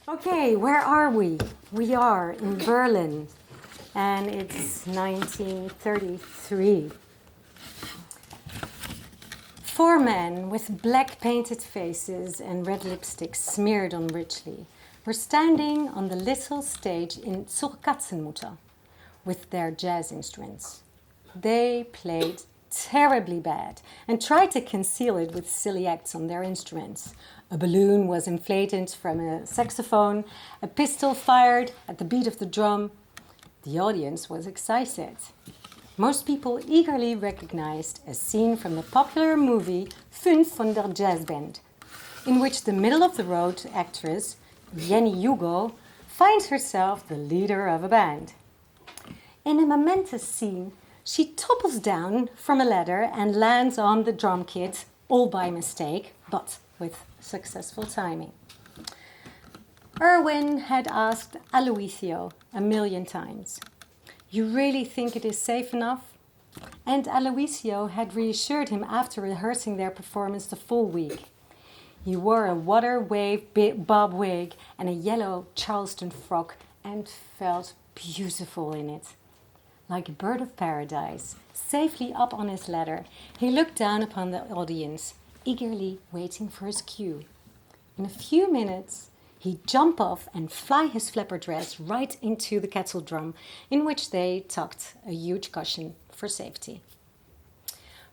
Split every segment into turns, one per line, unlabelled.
Okay, where are we? We are in Berlin, and it's 1933. Four men with black painted faces and red lipstick smeared on richly were standing on the little stage in Zur Katzenmutter with their jazz instruments. They played terribly bad and tried to conceal it with silly acts on their instruments. A balloon was inflated from a saxophone, a pistol fired at the beat of the drum. The audience was excited. Most people eagerly recognized a scene from the popular movie Fünf von der Jazzband, in which the middle-of-the-road actress, Jenny Hugo, finds herself the leader of a band. In a momentous scene, she topples down from a ladder and lands on the drum kit, all by mistake, but with successful timing. Erwin had asked Aloisio 1,000,000 times, "You really think it is safe enough?" And Aloisio had reassured him after rehearsing their performance the full week. He wore a water wave bob wig and a yellow Charleston frock and felt beautiful in it. Like a bird of paradise, safely up on his ladder, he looked down upon the audience, eagerly waiting for his cue. In a few minutes, he'd jump off and fly his flapper dress right into the kettle drum, in which they tucked a huge cushion for safety.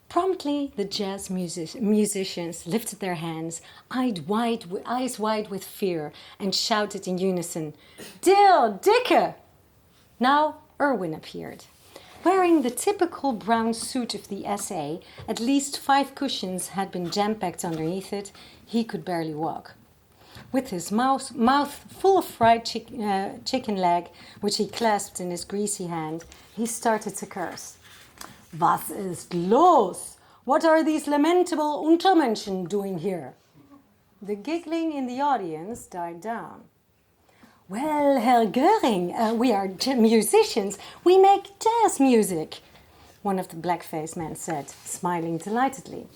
Promptly, the jazz musicians lifted their hands, eyes wide with fear, and shouted in unison, "Der Dicke!" Now Erwin appeared. Wearing the typical brown suit of the SA, at least 5 cushions had been jam-packed underneath it. He could barely walk. With his mouth full of fried chicken leg, which he clasped in his greasy hand, he started to curse. "Was ist los? What are these lamentable Untermenschen doing here?" The giggling in the audience died down. "Well, Herr Göring, we are musicians. We make jazz music," one of the black-faced men said, smiling delightedly.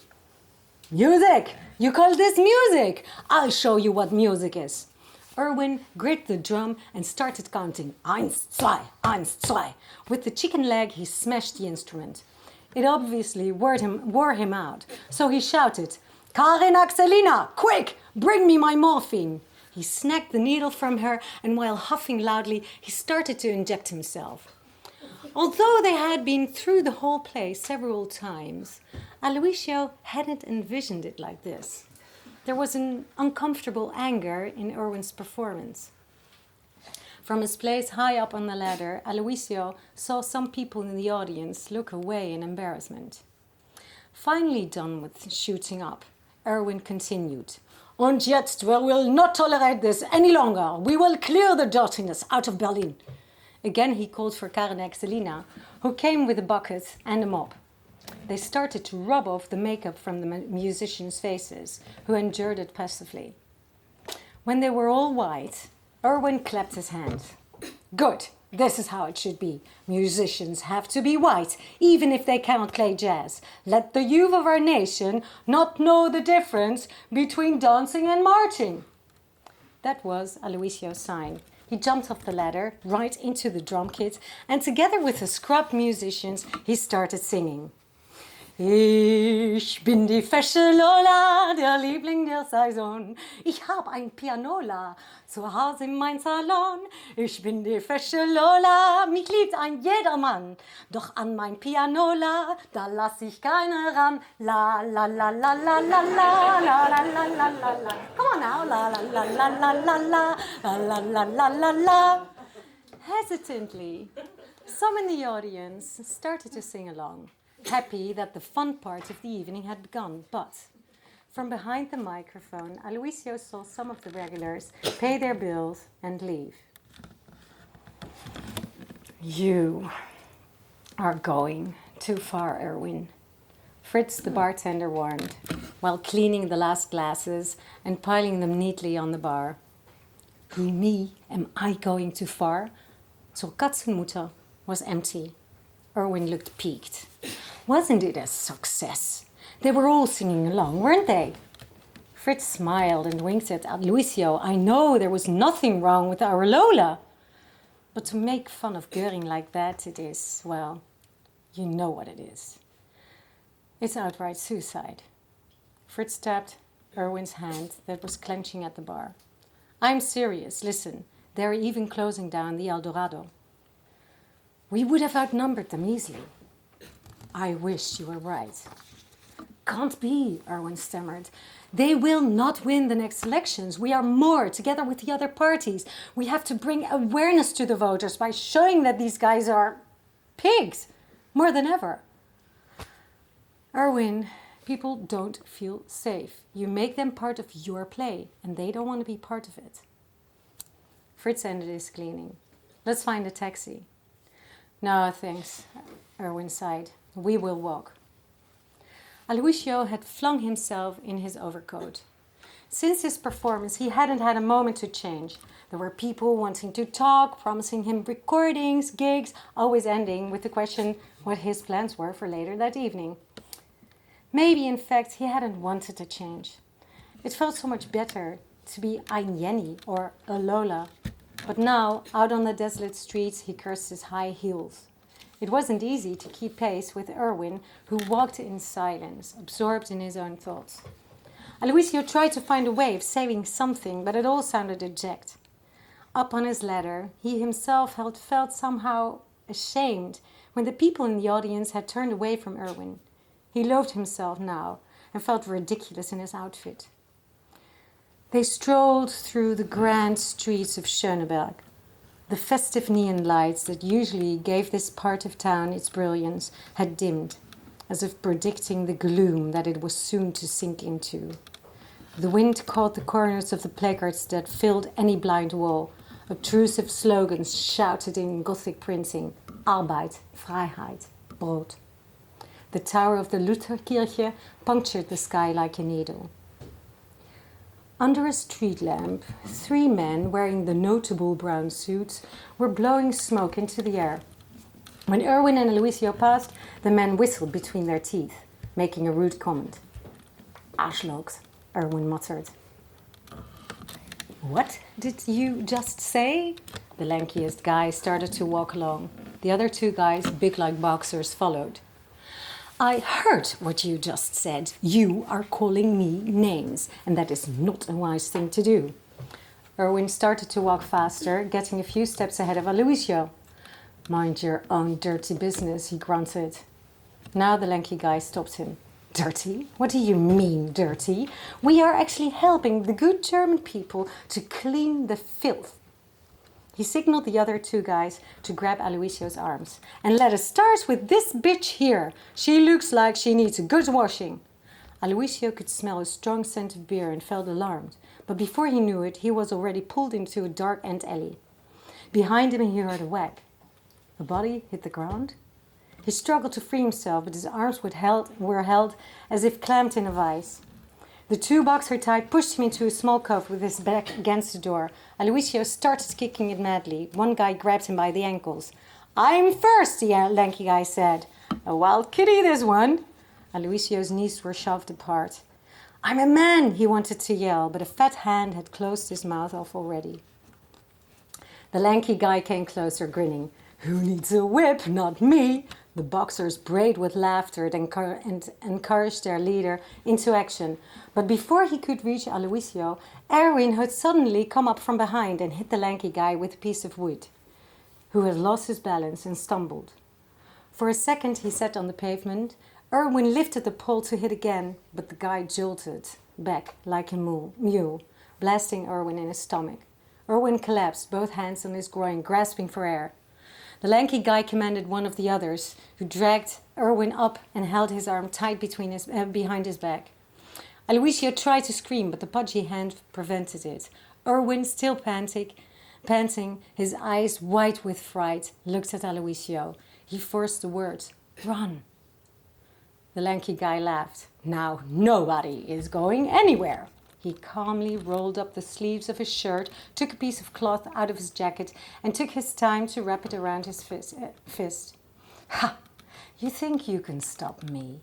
"Music! You call this music? I'll show you what music is." Erwin gripped the drum and started counting 1, 2, 1, 2. With the chicken leg, he smashed the instrument. It obviously wore him out, so he shouted, "Karin Axelina, quick, bring me my morphine." He snagged the needle from her, and while huffing loudly, he started to inject himself. Although they had been through the whole play several times, Aloisio hadn't envisioned it like this. There was an uncomfortable anger in Erwin's performance. From his place high up on the ladder, Aloisio saw some people in the audience look away in embarrassment. Finally done with shooting up, Erwin continued, "Und jetzt, we will not tolerate this any longer. We will clear the dirtiness out of Berlin." Again he called for Karin Axelina, who came with a bucket and a mop. They started to rub off the makeup from the musicians' faces, who endured it passively. When they were all white, Erwin clapped his hands. "Good, this is how it should be. Musicians have to be white, even if they cannot play jazz. Let the youth of our nation not know the difference between dancing and marching." That was Aloisio's sign. He jumped off the ladder, right into the drum kit, and together with the scrub musicians, he started singing. Ich bin die fesche Lola, der Liebling der Saison. Ich hab ein Pianola zu Hause in mein Salon. Ich bin die fesche Lola, mich liebt ein jedermann. Doch an mein Pianola, da lass ich keine ran. La la la la la la la la la la la la la. Come on now, la la la la la la la la la la la la. Hesitantly, some in the audience started to sing along, happy that the fun part of the evening had begun. But from behind the microphone, Aloisio saw some of the regulars pay their bills and leave. "You are going too far, Erwin," Fritz, the bartender, warned, while cleaning the last glasses and piling them neatly on the bar. "Who, me? Am I going too far?" Zur Katzenmutter was empty. Erwin looked piqued. Wasn't it a success? They were all singing along, weren't they? Fritz smiled and winked at Aloisio. I know there was nothing wrong with our Lola. But to make fun of Göring like that, it is, well, you know what it is. It's outright suicide. Fritz tapped Erwin's hand that was clenching at the bar. I'm serious, listen, they're even closing down the El Dorado. We would have outnumbered them easily. I wish you were right. Can't be, Erwin stammered. They will not win the next elections. We are more, together with the other parties. We have to bring awareness to the voters by showing that these guys are pigs, more than ever. Erwin, people don't feel safe. You make them part of your play, and they don't want to be part of it. Fritz ended his cleaning. Let's find a taxi. No, thanks, Erwin sighed. We will walk. Aloisio had flung himself in his overcoat. Since his performance, he hadn't had a moment to change. There were people wanting to talk, promising him recordings, gigs, always ending with the question what his plans were for later that evening. Maybe, in fact, he hadn't wanted to change. It felt so much better to be ein Jenny or a Lola. But now, out on the desolate streets, he cursed his high heels. It wasn't easy to keep pace with Erwin, who walked in silence, absorbed in his own thoughts. Aloisio tried to find a way of saying something, but it all sounded abject. Up on his ladder, he himself felt somehow ashamed when the people in the audience had turned away from Erwin. He loathed himself now and felt ridiculous in his outfit. They strolled through the grand streets of Schöneberg. The festive neon lights that usually gave this part of town its brilliance had dimmed, as if predicting the gloom that it was soon to sink into. The wind caught the corners of the placards that filled any blind wall, obtrusive slogans shouted in Gothic printing, Arbeit, Freiheit, Brot. The tower of the Lutherkirche punctured the sky like a needle. Under a street lamp, 3 men wearing the notable brown suits were blowing smoke into the air. When Erwin and Aloisio passed, the men whistled between their teeth, making a rude comment. Arschlochs, Erwin muttered. What did you just say? The lankiest guy started to walk along. The other 2 guys, big like boxers, followed. I heard what you just said. You are calling me names, and that is not a wise thing to do. Erwin started to walk faster, getting a few steps ahead of Aloisio. Mind your own dirty business, he grunted. Now the lanky guy stopped him. Dirty? What do you mean, dirty? We are actually helping the good German people to clean the filth. He signaled the other 2 guys to grab Aloisio's arms. And let us start with this bitch here. She looks like she needs a good washing. Aloisio could smell a strong scent of beer and felt alarmed. But before he knew it, he was already pulled into a dark end alley. Behind him he heard a whack. The body hit the ground. He struggled to free himself, but his arms were held as if clamped in a vice. The 2 boxer type pushed him into a small cove with his back against the door. Aloisio started kicking it madly. One guy grabbed him by the ankles. I'm first, the lanky guy said. A wild kitty, this one. Aloisio's knees were shoved apart. I'm a man, he wanted to yell, but a fat hand had closed his mouth off already. The lanky guy came closer, grinning. Who needs a whip? Not me. The boxers brayed with laughter and encouraged their leader into action. But before he could reach Aloisio, Erwin had suddenly come up from behind and hit the lanky guy with a piece of wood, who had lost his balance and stumbled. For a second he sat on the pavement. Erwin lifted the pole to hit again, but the guy jolted back like a mule, blasting Erwin in his stomach. Erwin collapsed, both hands on his groin, grasping for air. The lanky guy commanded one of the others, who dragged Erwin up and held his arm tight behind his back. Aloisio tried to scream, but the pudgy hand prevented it. Erwin, still panting, his eyes wide with fright, looked at Aloisio. He forced the words, "Run." The lanky guy laughed. Now nobody is going anywhere. He calmly rolled up the sleeves of his shirt, took a piece of cloth out of his jacket, and took his time to wrap it around his fist. Ha! You think you can stop me?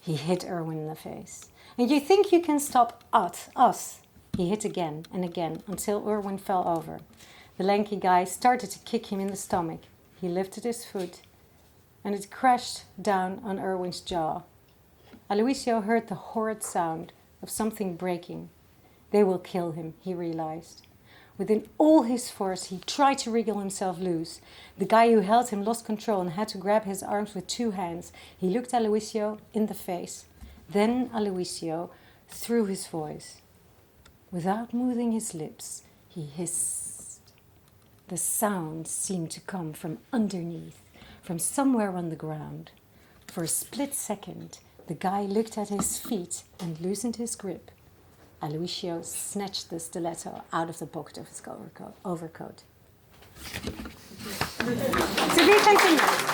He hit Erwin in the face. And you think you can stop us? He hit again and again until Erwin fell over. The lanky guy started to kick him in the stomach. He lifted his foot and it crashed down on Erwin's jaw. Aloisio heard the horrid sound of something breaking. They will kill him, he realized. Within all his force, he tried to wriggle himself loose. The guy who held him lost control and had to grab his arms with 2 hands. He looked Aloisio in the face. Then Aloisio threw his voice. Without moving his lips, he hissed. The sound seemed to come from underneath, from somewhere on the ground. For a split second, the guy looked at his feet and loosened his grip. Aloisio snatched the stiletto out of the pocket of his overcoat. To be continued.